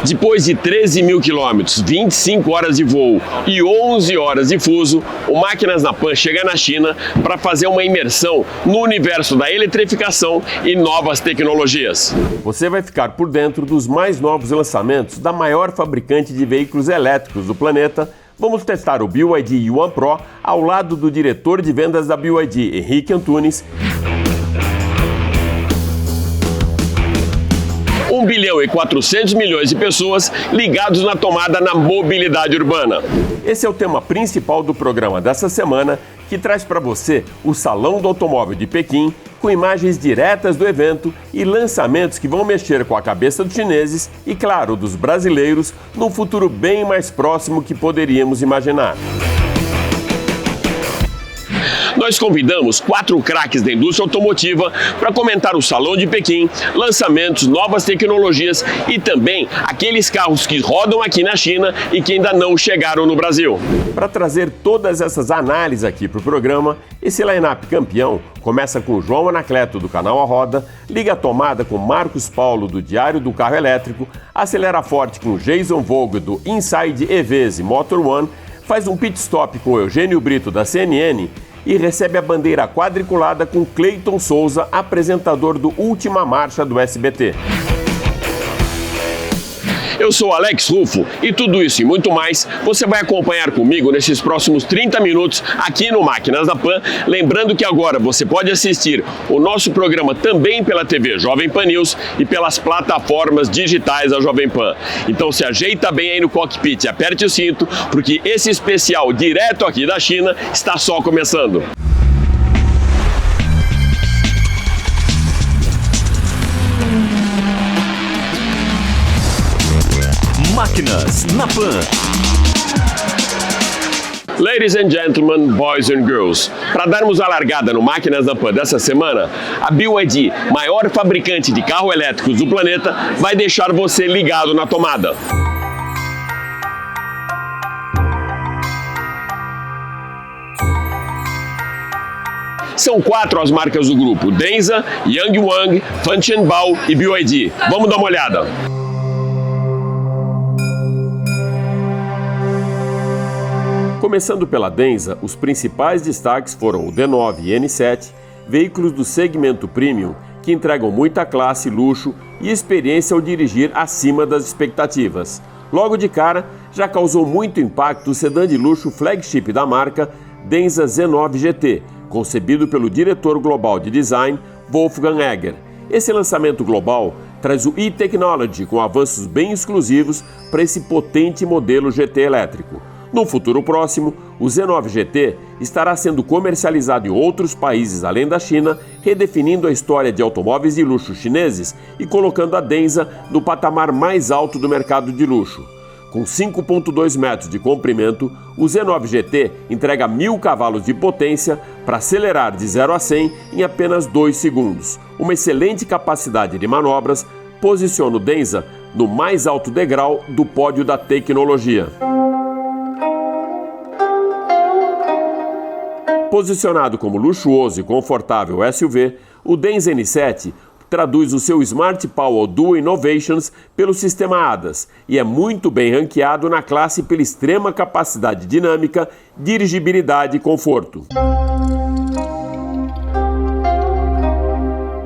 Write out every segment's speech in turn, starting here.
Depois de 13 mil quilômetros, 25 horas de voo e 11 horas de fuso, o Máquinas na Pan chega na China para fazer uma imersão no universo da eletrificação e novas tecnologias. Você vai ficar por dentro dos mais novos lançamentos da maior fabricante de veículos elétricos do planeta. Vamos testar o BYD Yuan Pro ao lado do diretor de vendas da BYD, Henrique Antunes. 1 bilhão e 400 milhões de pessoas ligados na tomada na mobilidade urbana. Esse é o tema principal do programa dessa semana, que traz para você o Salão do Automóvel de Pequim, com imagens diretas do evento e lançamentos que vão mexer com a cabeça dos chineses e, claro, dos brasileiros, num futuro bem mais próximo que poderíamos imaginar. Nós convidamos 4 craques da indústria automotiva para comentar o Salão de Pequim, lançamentos, novas tecnologias e também aqueles carros que rodam aqui na China e que ainda não chegaram no Brasil. Para trazer todas essas análises aqui para o programa, esse line-up campeão começa com João Anacleto do canal A Roda, liga a tomada com Marcos Paulo do Diário do Carro Elétrico, acelera forte com Jason Vogel do Inside EVs e Motor One, faz um pit stop com Eugênio Brito da CNN e recebe a bandeira quadriculada com Cleiton Souza, apresentador do Última Marcha do SBT. Eu sou Alex Rufo e tudo isso e muito mais você vai acompanhar comigo nesses próximos 30 minutos aqui no Máquinas da Pan. Lembrando que agora você pode assistir o nosso programa também pela TV Jovem Pan News e pelas plataformas digitais da Jovem Pan. Então se ajeita bem aí no cockpit e aperte o cinto, porque esse especial direto aqui da China está só começando. Máquinas na Pan. Ladies and gentlemen, boys and girls, para darmos a largada no Máquinas na Pan dessa semana, a BYD, maior fabricante de carros elétricos do planeta, vai deixar você ligado na tomada. São 4 as marcas do grupo: Denza, Yangwang, Fancheng-Bao e BYD. Vamos dar uma olhada. Começando pela Denza, os principais destaques foram o D9 e N7, veículos do segmento premium que entregam muita classe, luxo e experiência ao dirigir acima das expectativas. Logo de cara, já causou muito impacto o sedã de luxo flagship da marca, Denza Z9 GT, concebido pelo diretor global de design, Wolfgang Egger. Esse lançamento global traz o e-Technology com avanços bem exclusivos para esse potente modelo GT elétrico. No futuro próximo, o Z9 GT estará sendo comercializado em outros países além da China, redefinindo a história de automóveis de luxo chineses e colocando a Denza no patamar mais alto do mercado de luxo. Com 5,2 metros de comprimento, o Z9 GT entrega 1.000 cavalos de potência para acelerar de 0 a 100 em apenas 2 segundos. Uma excelente capacidade de manobras posiciona o Denza no mais alto degrau do pódio da tecnologia. Posicionado como luxuoso e confortável SUV, o Denza N7 traduz o seu Smart Power Dual Innovations pelo sistema ADAS e é muito bem ranqueado na classe pela extrema capacidade dinâmica, dirigibilidade e conforto.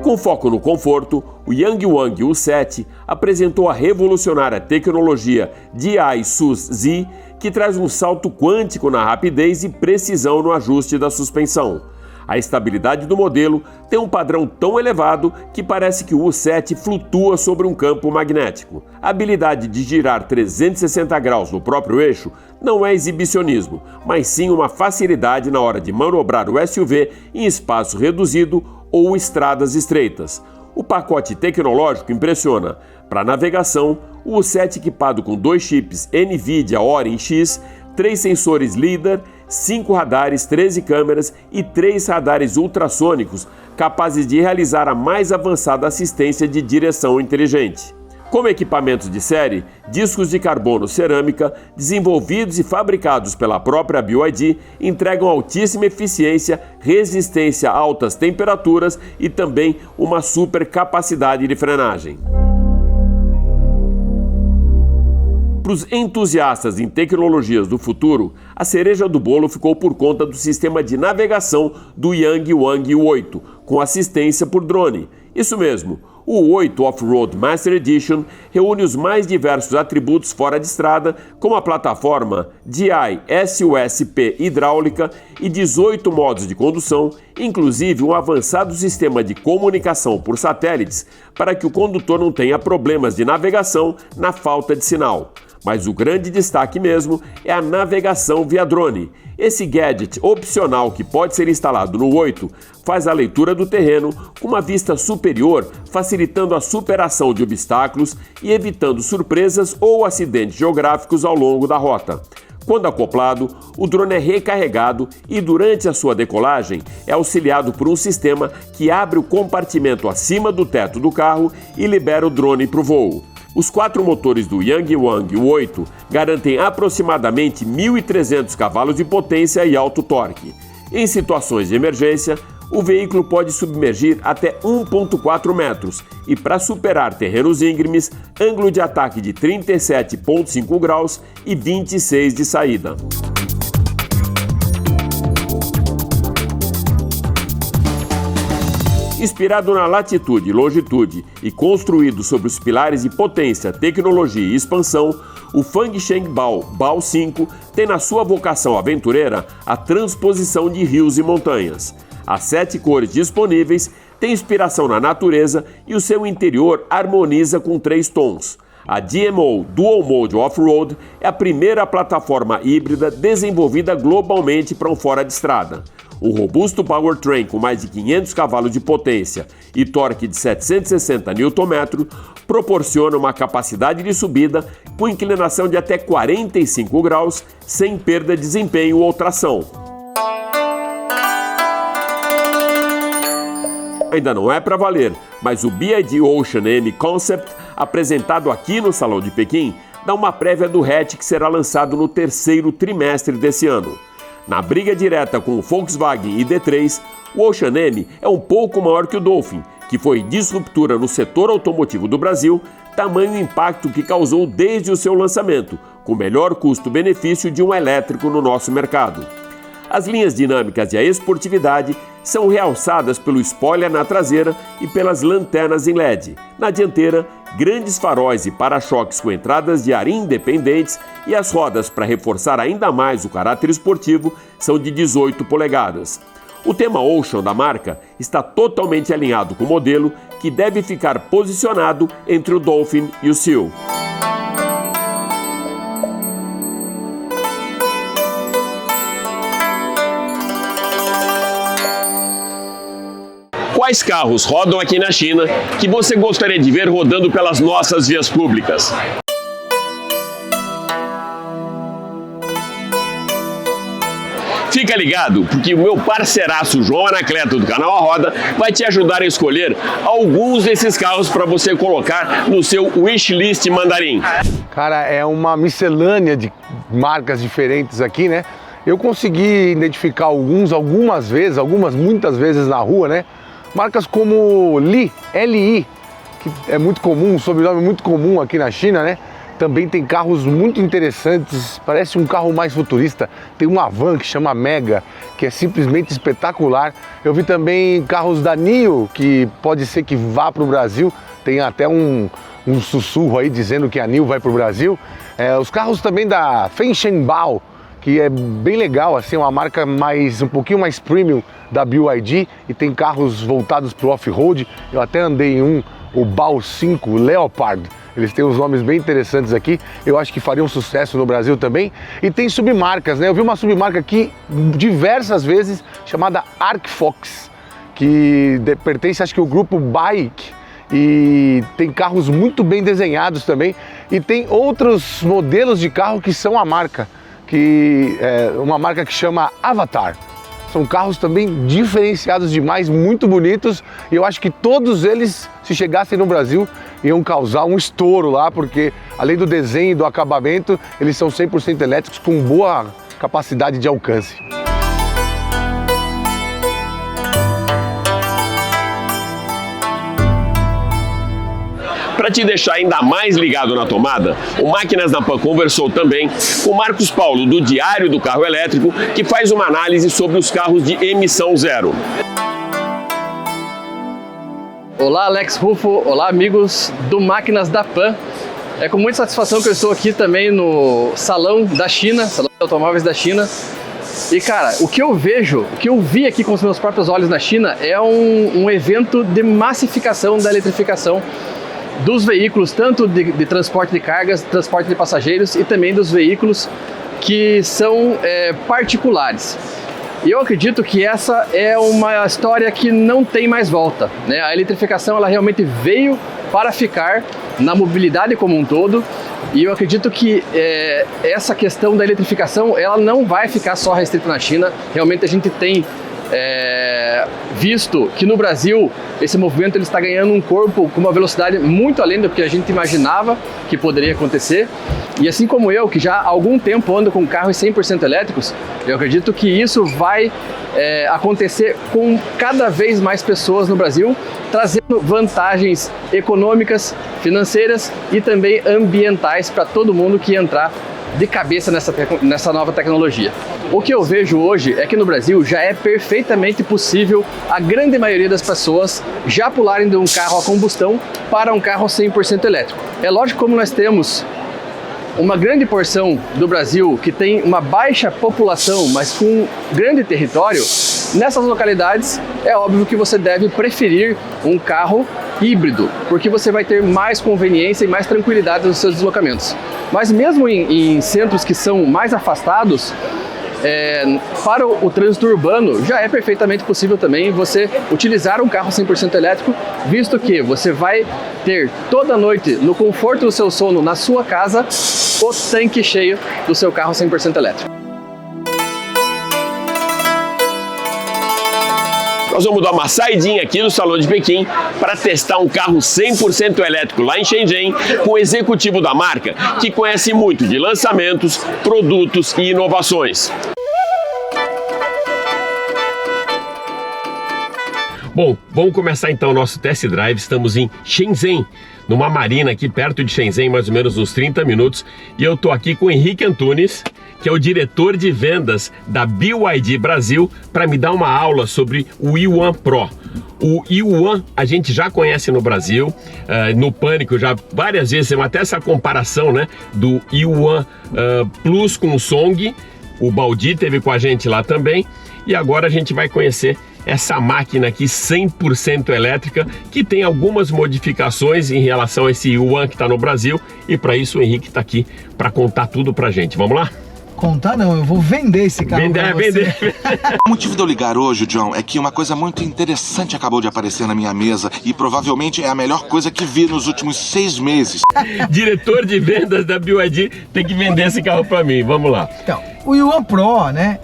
Com foco no conforto, o Yangwang U7 apresentou a revolucionária tecnologia DI-SUS-Z, que traz um salto quântico na rapidez e precisão no ajuste da suspensão. A estabilidade do modelo tem um padrão tão elevado que parece que o U7 flutua sobre um campo magnético. A habilidade de girar 360 graus no próprio eixo não é exibicionismo, mas sim uma facilidade na hora de manobrar o SUV em espaço reduzido ou estradas estreitas. O pacote tecnológico impressiona. Para navegação, o U7 equipado com 2 chips NVIDIA Orin X, 3 sensores LiDAR, 5 radares, 13 câmeras e 3 radares ultrassônicos capazes de realizar a mais avançada assistência de direção inteligente. Como equipamentos de série, discos de carbono cerâmica, desenvolvidos e fabricados pela própria BYD, entregam altíssima eficiência, resistência a altas temperaturas e também uma super capacidade de frenagem. para os entusiastas em tecnologias do futuro, a cereja do bolo ficou por conta do sistema de navegação do Yangwang 8, com assistência por drone. Isso mesmo, o 8 Off-Road Master Edition reúne os mais diversos atributos fora de estrada, como a plataforma DI SUSP hidráulica e 18 modos de condução, inclusive um avançado sistema de comunicação por satélites para que o condutor não tenha problemas de navegação na falta de sinal. Mas o grande destaque mesmo é a navegação via drone. Esse gadget opcional que pode ser instalado no 8 faz a leitura do terreno com uma vista superior, facilitando a superação de obstáculos e evitando surpresas ou acidentes geográficos ao longo da rota. Quando acoplado, o drone é recarregado e durante a sua decolagem é auxiliado por um sistema que abre o compartimento acima do teto do carro e libera o drone para o voo. Os 4 motores do Yangwang 8 garantem aproximadamente 1.300 cavalos de potência e alto torque. Em situações de emergência, o veículo pode submergir até 1,4 metros e, para superar terrenos íngremes, ângulo de ataque de 37,5 graus e 26 de saída. Inspirado na latitude e longitude e construído sobre os pilares de potência, tecnologia e expansão, o Fangsheng Bao 5 tem na sua vocação aventureira a transposição de rios e montanhas. As 7 cores disponíveis têm inspiração na natureza e o seu interior harmoniza com 3 tons. A DMO Dual Mode Off-Road é a primeira plataforma híbrida desenvolvida globalmente para um fora de estrada. O robusto powertrain com mais de 500 cavalos de potência e torque de 760 Nm proporciona uma capacidade de subida com inclinação de até 45 graus sem perda de desempenho ou tração. Ainda não é para valer, mas o BYD Ocean M Concept, apresentado aqui no Salão de Pequim, dá uma prévia do hatch que será lançado no terceiro trimestre desse ano. Na briga direta com o Volkswagen ID.3, o Ocean M é um pouco maior que o Dolphin, que foi disruptura no setor automotivo do Brasil, tamanho impacto que causou desde o seu lançamento, com o melhor custo-benefício de um elétrico no nosso mercado. As linhas dinâmicas e a esportividade são realçadas pelo spoiler na traseira e pelas lanternas em LED. Na dianteira, grandes faróis e para-choques com entradas de ar independentes e as rodas para reforçar ainda mais o caráter esportivo são de 18 polegadas. O tema Ocean da marca está totalmente alinhado com o modelo, que deve ficar posicionado entre o Dolphin e o Seal. Quais carros rodam aqui na China que você gostaria de ver rodando pelas nossas vias públicas? Fica ligado, porque o meu parceiraço João Anacleto do canal A Roda vai te ajudar a escolher alguns desses carros para você colocar no seu wishlist mandarim. Cara, é uma miscelânea de marcas diferentes aqui, né? Eu consegui identificar muitas vezes na rua, né? Marcas como Li, L-I, que é muito comum, um sobrenome muito comum aqui na China, né? Também tem carros muito interessantes, parece um carro mais futurista. Tem uma van que chama Mega, que é simplesmente espetacular. Eu vi também carros da NIO, que pode ser que vá para o Brasil. Tem até um sussurro aí dizendo que a NIO vai para o Brasil. Os carros também da Fangsheng Bao, que é bem legal, assim, uma marca um pouquinho mais premium da BYD, e tem carros voltados para o off-road. Eu até andei em o Bao 5 Leopard. Eles têm uns nomes bem interessantes aqui, eu acho que fariam sucesso no Brasil também. E tem submarcas, né? Eu vi uma submarca aqui diversas vezes, chamada Arcfox, que pertence, acho que, ao grupo Bike, e tem carros muito bem desenhados também. E tem outros modelos de carro que são a marca, que é uma marca que chama Avatar. São carros também diferenciados demais, muito bonitos, e eu acho que todos eles, se chegassem no Brasil, iam causar um estouro lá, porque além do desenho e do acabamento, eles são 100% elétricos com boa capacidade de alcance. Para te deixar ainda mais ligado na tomada, o Máquinas na Pan conversou também com Marcos Paulo, do Diário do Carro Elétrico, que faz uma análise sobre os carros de emissão zero. Olá, Alex Rufo. Olá, amigos do Máquinas da Pan. É com muita satisfação que eu estou aqui também no Salão da China, Salão de Automóveis da China. E, cara, o que eu vi aqui com os meus próprios olhos na China é um evento de massificação da eletrificação dos veículos, tanto de transporte de cargas, transporte de passageiros e também dos veículos que são particulares. E eu acredito que essa é uma história que não tem mais volta, né? A eletrificação ela realmente veio para ficar na mobilidade como um todo, e eu acredito que essa questão da eletrificação ela não vai ficar só restrita na China. Realmente a gente tem visto que no Brasil esse movimento ele está ganhando um corpo com uma velocidade muito além do que a gente imaginava que poderia acontecer. E assim como eu, que já há algum tempo ando com carros 100% elétricos, eu acredito que isso vai acontecer com cada vez mais pessoas no Brasil, trazendo vantagens econômicas, financeiras e também ambientais para todo mundo que entrar de cabeça nessa nova tecnologia. O que eu vejo hoje é que no Brasil já é perfeitamente possível a grande maioria das pessoas já pularem de um carro a combustão para um carro 100% elétrico. É lógico, como nós temos uma grande porção do Brasil que tem uma baixa população, mas com um grande território, nessas localidades é óbvio que você deve preferir um carro híbrido, porque você vai ter mais conveniência e mais tranquilidade nos seus deslocamentos. Mas mesmo em centros que são mais afastados, para o trânsito urbano já é perfeitamente possível também você utilizar um carro 100% elétrico, visto que você vai ter toda a noite, no conforto do seu sono, na sua casa, o tanque cheio do seu carro 100% elétrico. Nós vamos dar uma saidinha aqui no Salão de Pequim para testar um carro 100% elétrico lá em Shenzhen com o executivo da marca, que conhece muito de lançamentos, produtos e inovações. Bom, vamos começar então o nosso test drive. Estamos em Shenzhen, numa marina aqui perto de Shenzhen, mais ou menos uns 30 minutos. E eu tô aqui com o Henrique Antunes, que é o diretor de vendas da BYD Brasil, para me dar uma aula sobre o i1 Pro. O i1 a gente já conhece no Brasil, no Pânico já várias vezes, até essa comparação, né, do i1 Plus com o Song. O Baldi teve com a gente lá também. E agora a gente vai conhecer essa máquina aqui 100% elétrica, que tem algumas modificações em relação a esse i1 que está no Brasil. E para isso o Henrique está aqui para contar tudo para a gente. Vamos lá? Contar não, eu vou vender esse carro. Vender. O motivo de eu ligar hoje, John, é que uma coisa muito interessante acabou de aparecer na minha mesa e provavelmente é a melhor coisa que vi nos últimos 6 meses. Diretor de vendas da BYD tem que vender esse carro para mim. Vamos lá. Então, o i1 Pro, né,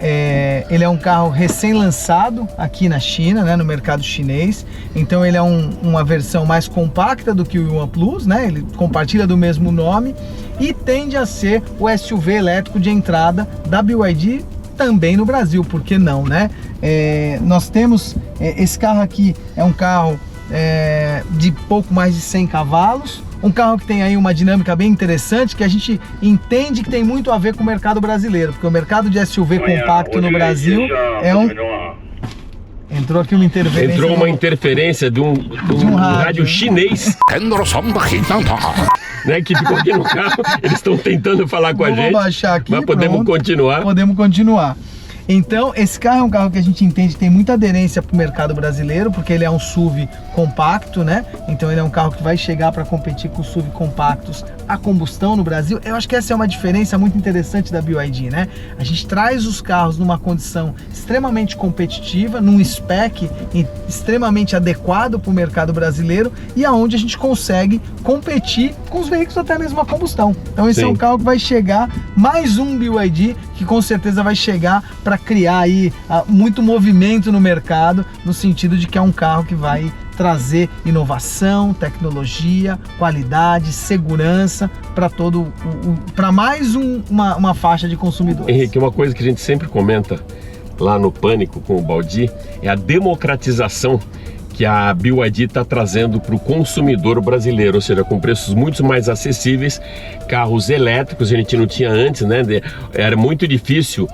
ele é um carro recém-lançado aqui na China, né, no mercado chinês. Então ele é uma versão mais compacta do que o i1 Plus, né, ele compartilha do mesmo nome e tende a ser o SUV elétrico de entrada da BYD também no Brasil, por que não, né? Nós temos, esse carro aqui é um carro de pouco mais de 100 cavalos, um carro que tem aí uma dinâmica bem interessante, que a gente entende que tem muito a ver com o mercado brasileiro, porque o mercado de SUV compacto no Brasil é um... Entrou aqui uma interferência. Entrou uma interferência de um rádio chinês, né, que ficou aqui no carro. Eles estão tentando falar com a gente. Vamos baixar aqui, mas podemos continuar. Podemos continuar. Então, esse carro é um carro que a gente entende que tem muita aderência para o mercado brasileiro, porque ele é um SUV compacto, né? Então ele é um carro que vai chegar para competir com os SUV compactos a combustão no Brasil. Eu acho que essa é uma diferença muito interessante da BYD, né? A gente traz os carros numa condição extremamente competitiva, num spec extremamente adequado para o mercado brasileiro e aonde a gente consegue competir com os veículos até mesmo a combustão. Então esse é um carro que vai chegar, mais um BYD, que com certeza vai chegar para criar aí muito movimento no mercado, no sentido de que é um carro que vai trazer inovação, tecnologia, qualidade, segurança para mais uma faixa de consumidores. Henrique, uma coisa que a gente sempre comenta lá no Pânico com o Baldi é a democratização que a BYD está trazendo para o consumidor brasileiro, ou seja, com preços muito mais acessíveis, carros elétricos a gente não tinha antes, né? Era muito difícil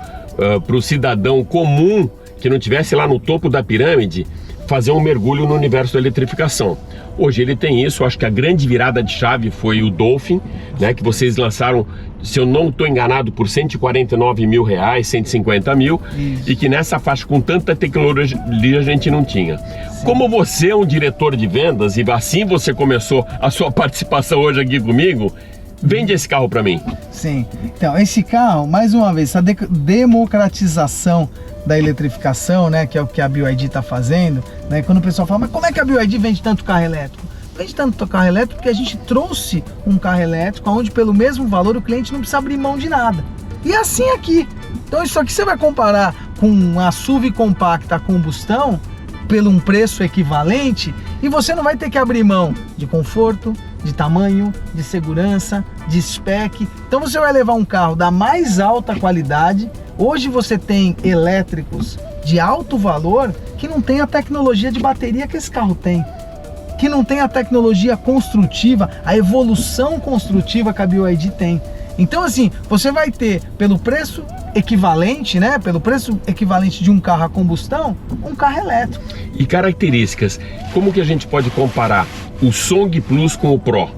para o cidadão comum que não tivesse lá no topo da pirâmide fazer um mergulho no universo da eletrificação. Hoje ele tem isso. Acho que a grande virada de chave foi o Dolphin, né, que vocês lançaram, se eu não estou enganado, por R$149 mil, 150 mil, e que nessa faixa com tanta tecnologia a gente não tinha. Sim. Como você é um diretor de vendas e assim você começou a sua participação hoje aqui comigo, vende esse carro para mim. Sim, então esse carro, mais uma vez, essa democratização da eletrificação, né, que é o que a BYD está fazendo, né, quando o pessoal fala, mas como é que a BYD vende tanto carro elétrico? Vende tanto carro elétrico porque a gente trouxe um carro elétrico onde pelo mesmo valor o cliente não precisa abrir mão de nada. E assim aqui. Então isso aqui você vai comparar com uma SUV compacta a combustão pelo um preço equivalente e você não vai ter que abrir mão de conforto, de tamanho, de segurança, de spec. Então você vai levar um carro da mais alta qualidade. Hoje você tem elétricos de alto valor que não tem a tecnologia de bateria que esse carro tem, que não tem a tecnologia construtiva, a evolução construtiva que a BYD tem. Então assim, você vai ter pelo preço equivalente, né, pelo preço equivalente de um carro a combustão, um carro elétrico. E características, como que a gente pode comparar o Song Plus com o Pro?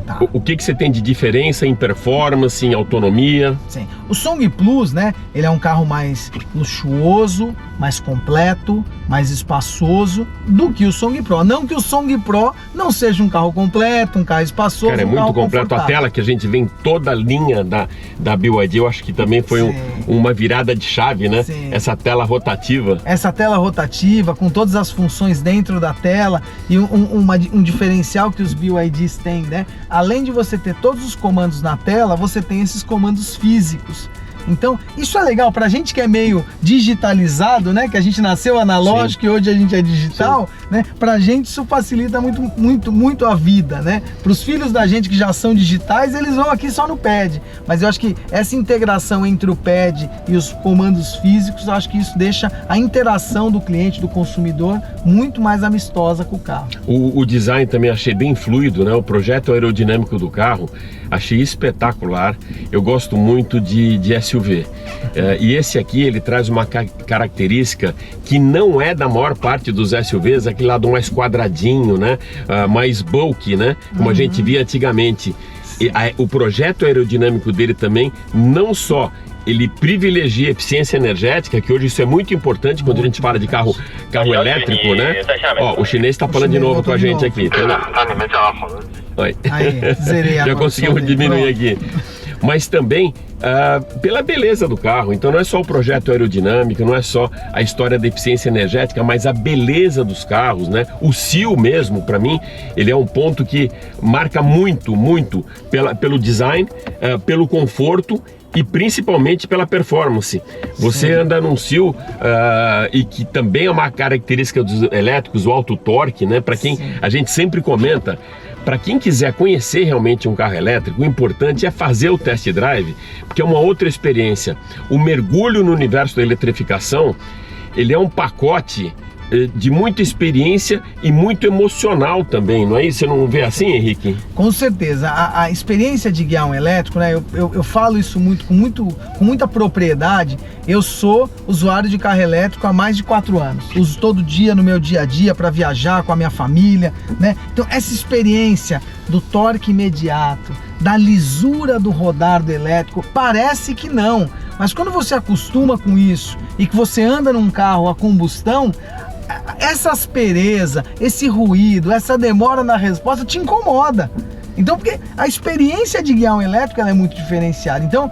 Tá. O que você tem de diferença em performance, em autonomia? Sim. O Song Plus, né, ele é um carro mais luxuoso, mais completo, mais espaçoso do que o Song Pro. Não que o Song Pro não seja um carro completo, um carro espaçoso, cara, é muito completo. A tela que a gente vê em toda a linha da BYD, eu acho que também foi uma virada de chave, né? Sim. Essa tela rotativa. Essa tela rotativa, com todas as funções dentro da tela e um diferencial que os BYDs têm, né? Além de você ter todos os comandos na tela, você tem esses comandos físicos. Então, isso é legal pra gente que é meio digitalizado, né? Que a gente nasceu analógico. Sim. E hoje a gente é digital, sim, né? Pra gente isso facilita muito a vida, né? Pros filhos da gente que já são digitais, eles vão aqui só no pad. Mas eu acho que essa integração entre o pad e os comandos físicos, eu acho que isso deixa a interação do cliente, do consumidor, muito mais amistosa com o carro. O design também achei bem fluido, né? O projeto aerodinâmico do carro, achei espetacular. Eu gosto muito de SUV. E esse aqui, ele traz uma característica que não é da maior parte dos SUVs, aquele lado mais quadradinho, né? Mais bulky, né? Como a gente via antigamente. O projeto aerodinâmico dele também, não só ele privilegia eficiência energética, que hoje isso é muito importante quando a gente fala de carro elétrico, né? Ó, o chinês está falando de novo com a gente aqui. Oi. Aí, zerei a já conseguimos diminuir aqui. Mas também pela beleza do carro. Então não é só o projeto aerodinâmico, não é só a história da eficiência energética, mas a beleza dos carros, né? O Seal mesmo, para mim, ele é um ponto que marca muito pelo design, pelo conforto e principalmente pela performance. Você Sim. anda num Seal e que também é uma característica dos elétricos, o alto torque, né? Para quem Sim. a gente sempre comenta, para quem quiser conhecer realmente um carro elétrico, o importante é fazer o test drive, porque é uma outra experiência. O mergulho no universo da eletrificação, ele é um pacote de muita experiência e muito emocional também, não é isso? Você não vê assim, Henrique? Com certeza. A experiência de guiar um elétrico, né? Eu falo isso com muita propriedade. Eu sou usuário de carro elétrico há mais de 4 anos. Uso todo dia no meu dia a dia para viajar com a minha família, né? Então essa experiência do torque imediato, da lisura do rodar do elétrico, parece que não. Mas quando você acostuma com isso e que você anda num carro a combustão, essa aspereza, esse ruído, essa demora na resposta te incomoda. Então, porque a experiência de guiar um elétrico ela é muito diferenciada. Então,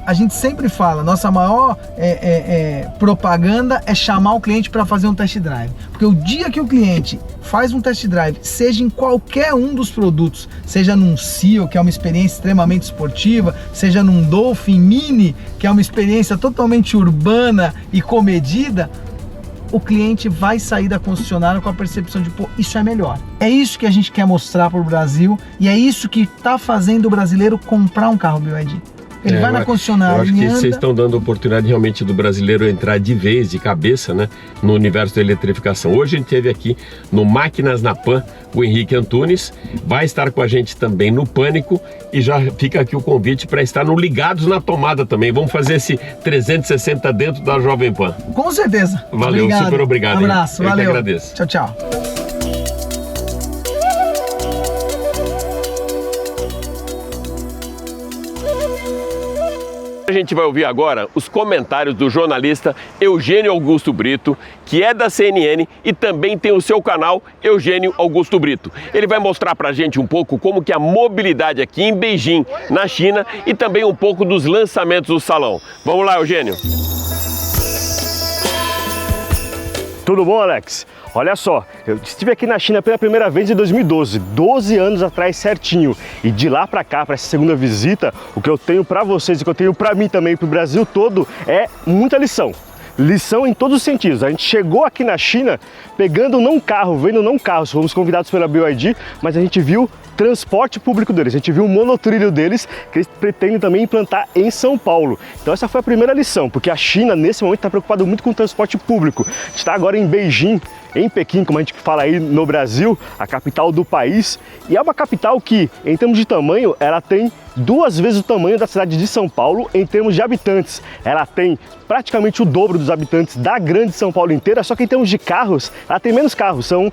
a gente sempre fala, nossa maior propaganda é chamar o cliente para fazer um test drive. Porque o dia que o cliente faz um test drive, seja em qualquer um dos produtos, seja num Seal, que é uma experiência extremamente esportiva, seja num Dolphin Mini, que é uma experiência totalmente urbana e comedida, o cliente vai sair da concessionária com a percepção de, pô, isso é melhor. É isso que a gente quer mostrar para o Brasil e é isso que está fazendo o brasileiro comprar um carro BYD. Ele vai na concessionária, eu acho que anda. vocês estão dando a oportunidade realmente do brasileiro entrar de vez, de cabeça, né, no universo da eletrificação. Hoje a gente teve aqui no Máquinas na Pan o Henrique Antunes, vai estar com a gente também no Pânico e já fica aqui o convite para estar no Ligados na Tomada também. Vamos fazer esse 360 dentro da Jovem Pan. Com certeza. Valeu, super obrigado. Um abraço, Eu valeu. que agradeço. Tchau, tchau. A gente vai ouvir agora os comentários do jornalista Eugênio Augusto Brito, que é da CNN e também tem o seu canal Eugênio Augusto Brito. Ele vai mostrar pra gente um pouco como que a mobilidade aqui em Beijing, na China, e também um pouco dos lançamentos do salão. Vamos lá, Eugênio. Tudo bom, Alex? Olha só, eu estive aqui na China pela primeira vez em 2012, 12 anos atrás certinho. E de lá pra cá, para essa segunda visita, o que eu tenho pra vocês e o que eu tenho pra mim também, pro Brasil todo, é muita lição. Lição em todos os sentidos. A gente chegou aqui na China pegando não carro, vendo não carros. Fomos convidados pela BYD, mas a gente viu transporte público deles, a gente viu o monotrilho deles que eles pretendem também implantar em São Paulo. Então essa foi a primeira lição, porque a China nesse momento está preocupada muito com o transporte público. A gente está agora em Beijing, em Pequim, como a gente fala aí no Brasil, a capital do país, e é uma capital que, em termos de tamanho, ela tem 2 vezes o tamanho da cidade de São Paulo em termos de habitantes. Ela tem praticamente o dobro dos habitantes da grande São Paulo inteira, só que em termos de carros, ela tem menos carros, são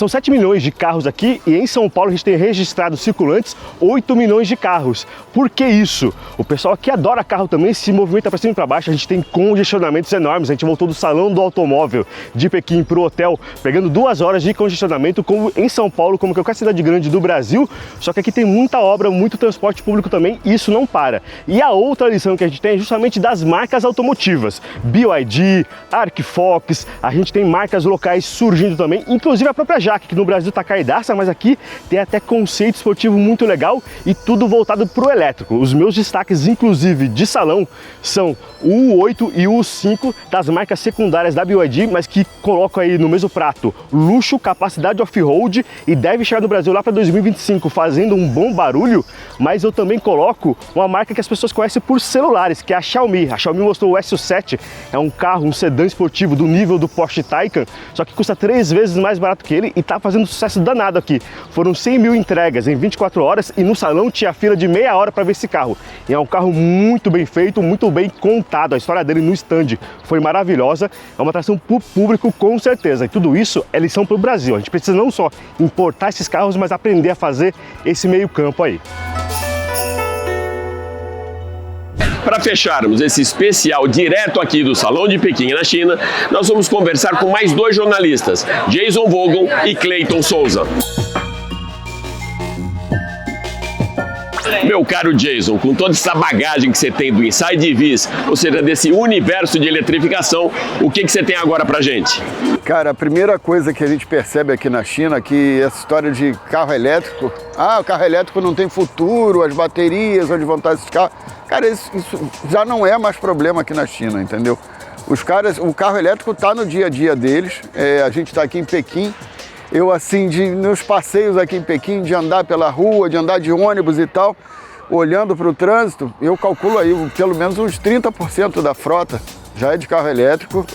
7 milhões de carros aqui, e em São Paulo a gente tem registrado circulantes 8 milhões de carros. Por que isso? O pessoal aqui adora carro também, se movimenta para cima e para baixo, a gente tem congestionamentos enormes. A gente voltou do Salão do Automóvel de Pequim para o hotel, pegando 2 horas de congestionamento, como em São Paulo, como qualquer cidade grande do Brasil, só que aqui tem muita obra, muito transporte público também, e isso não para. E a outra lição que a gente tem é justamente das marcas automotivas, BYD, Arcfox, a gente tem marcas locais surgindo também, inclusive a própria Jaque, que no Brasil tá caidaça, mas aqui tem até conceito esportivo muito legal e tudo voltado pro elétrico. Os meus destaques, inclusive, de salão, são o U8 e o U5 das marcas secundárias da BYD, mas que colocam aí no mesmo prato luxo, capacidade off-road e deve chegar no Brasil lá para 2025 fazendo um bom barulho, mas eu também coloco uma marca que as pessoas conhecem por celulares, que é a Xiaomi. A Xiaomi mostrou o SU7, é um carro, um sedã esportivo do nível do Porsche Taycan, só que custa 3 vezes mais barato que ele e tá fazendo sucesso danado aqui. Foram 100 mil entregas em 24 horas e no salão tinha fila de meia hora para ver esse carro. E é um carro muito bem feito, muito bem contado. A história dele no stand foi maravilhosa, é uma atração para o público com certeza. E tudo isso é lição para o Brasil. A gente precisa não só importar esses carros, mas aprender a fazer esse meio campo aí. Para fecharmos esse especial direto aqui do Salão de Pequim, na China, nós vamos conversar com mais 2 jornalistas, Jason Vogel e Clayton Souza. Meu caro Jason, com toda essa bagagem que você tem do Inside EVs, ou seja, desse universo de eletrificação, o que você tem agora pra gente? Cara, a primeira coisa que a gente percebe aqui na China é que essa história de carro elétrico, o carro elétrico não tem futuro, as baterias, onde vão estar esses carros. Cara, isso já não é mais problema aqui na China, entendeu? O carro elétrico está no dia a dia deles, a gente está aqui em Pequim. Eu, assim, nos passeios aqui em Pequim, de andar pela rua, de andar de ônibus e tal, olhando para o trânsito, eu calculo aí pelo menos uns 30% da frota já é de carro elétrico.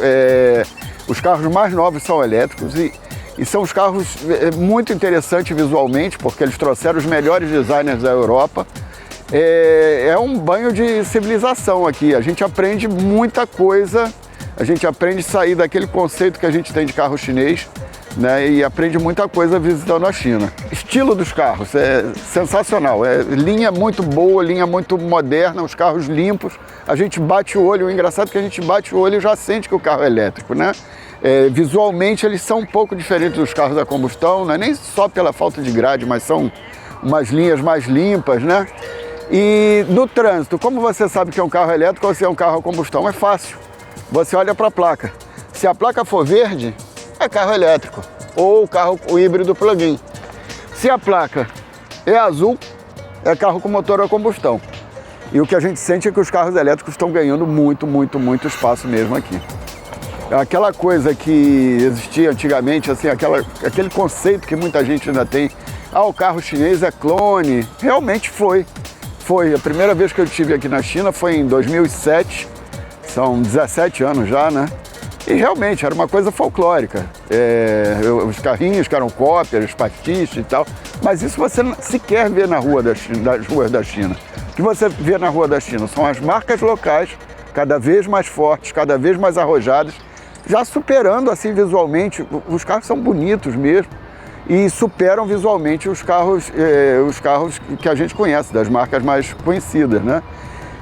Os carros mais novos são elétricos e são os carros muito interessantes visualmente, porque eles trouxeram os melhores designers da Europa. É um banho de civilização aqui, a gente aprende muita coisa, a gente aprende a sair daquele conceito que a gente tem de carro chinês, né, e aprende muita coisa visitando a China. Estilo dos carros é sensacional, linha muito boa, linha muito moderna, os carros limpos, a gente bate o olho, o engraçado é que a gente bate o olho e já sente que o carro é elétrico, né? Visualmente eles são um pouco diferentes dos carros da combustão, não é nem só pela falta de grade, mas são umas linhas mais limpas, né? E no trânsito, como você sabe que é um carro elétrico ou se é um carro a combustão? É fácil, você olha para a placa, se a placa for verde, é carro elétrico, ou o híbrido plug-in. Se a placa é azul, é carro com motor a combustão. E o que a gente sente é que os carros elétricos estão ganhando muito, muito, muito espaço mesmo aqui. Aquela coisa que existia antigamente, assim, aquele conceito que muita gente ainda tem, o carro chinês é clone, realmente foi. foi, a primeira vez que eu estive aqui na China foi em 2007, são 17 anos já, né? E realmente era uma coisa folclórica. Os carrinhos que eram cópias, pastiches e tal, mas isso você sequer vê na rua das ruas da China. O que você vê na rua da China são as marcas locais, cada vez mais fortes, cada vez mais arrojadas, já superando assim visualmente. Os carros são bonitos mesmo e superam visualmente os carros que a gente conhece, das marcas mais conhecidas, né?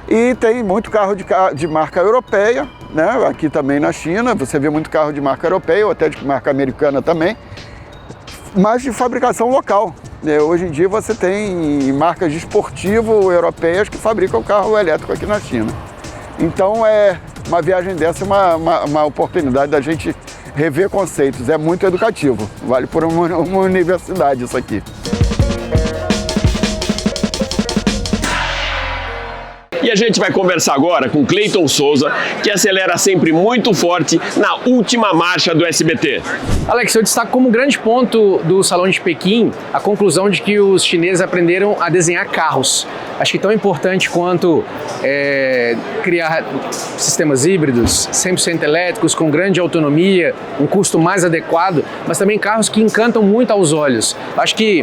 E tem muito carro de marca europeia, né? Aqui também na China, você vê muito carro de marca europeia ou até de marca americana também, mas de fabricação local. Hoje em dia você tem marcas de esportivo europeias que fabricam carro elétrico aqui na China. Então uma viagem dessa é uma oportunidade da gente rever conceitos, é muito educativo, vale por uma universidade isso aqui. E a gente vai conversar agora com Cleiton Souza, que acelera sempre muito forte na última marcha do SBT. Alex, eu destaco como grande ponto do Salão de Pequim a conclusão de que os chineses aprenderam a desenhar carros. Acho que tão importante quanto criar sistemas híbridos, 100% elétricos, com grande autonomia, um custo mais adequado, mas também carros que encantam muito aos olhos. Acho que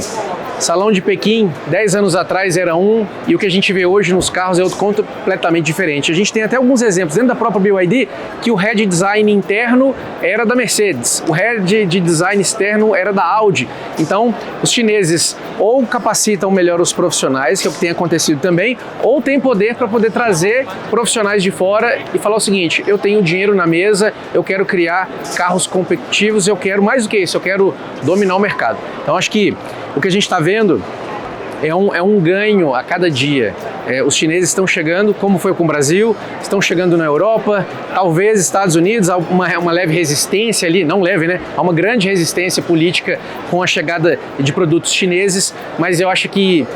Salão de Pequim, 10 anos atrás era um, e o que a gente vê hoje nos carros é outro completamente diferente. A gente tem até alguns exemplos dentro da própria BYD que o head design interno era da Mercedes, o head de design externo era da Audi. Então, os chineses ou capacitam melhor os profissionais, que é o que tem acontecido também, ou têm poder para poder trazer profissionais de fora e falar o seguinte: eu tenho dinheiro na mesa, eu quero criar carros competitivos, eu quero mais do que isso, eu quero dominar o mercado. Então, acho que o que a gente está vendo é um ganho a cada dia. Os chineses estão chegando, como foi com o Brasil, estão chegando na Europa, talvez Estados Unidos, há uma leve resistência ali, não leve, né? Há uma grande resistência política com a chegada de produtos chineses, mas eu acho que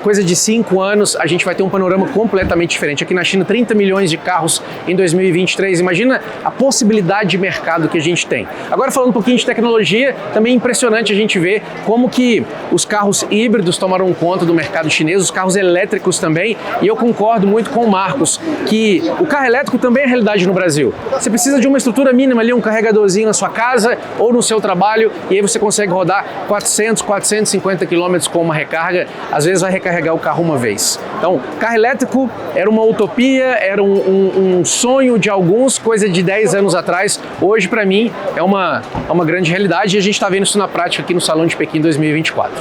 coisa de 5 anos a gente vai ter um panorama completamente diferente. Aqui na China, 30 milhões de carros em 2023, imagina a possibilidade de mercado que a gente tem. Agora, falando um pouquinho de tecnologia, também é impressionante a gente ver como que os carros híbridos tomaram conta do mercado chinês, os carros elétricos também, e eu concordo muito com o Marcos, que o carro elétrico também é realidade no Brasil. Você precisa de uma estrutura mínima ali, um carregadorzinho na sua casa ou no seu trabalho, e aí você consegue rodar 400, 450 quilômetros com uma recarga, às vezes vai recarregar o carro uma vez. Então, carro elétrico era uma utopia, era um sonho de alguns, coisa de 10 anos atrás. Hoje, para mim, é uma grande realidade e a gente está vendo isso na prática aqui no Salão de Pequim 2024.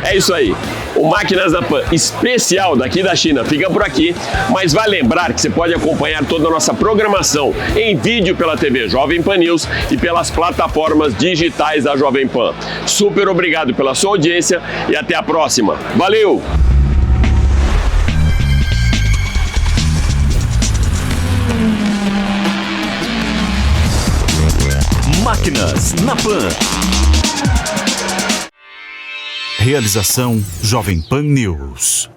É isso aí. O Máquinas da Pan especial daqui da China fica por aqui, mas vai lembrar que você pode acompanhar toda a nossa programação em vídeo pela TV Jovem Pan News e pelas plataformas digitais da Jovem Pan. Super obrigado pela sua audiência e até a próxima. Valeu! Máquinas na Pan. Realização Jovem Pan News.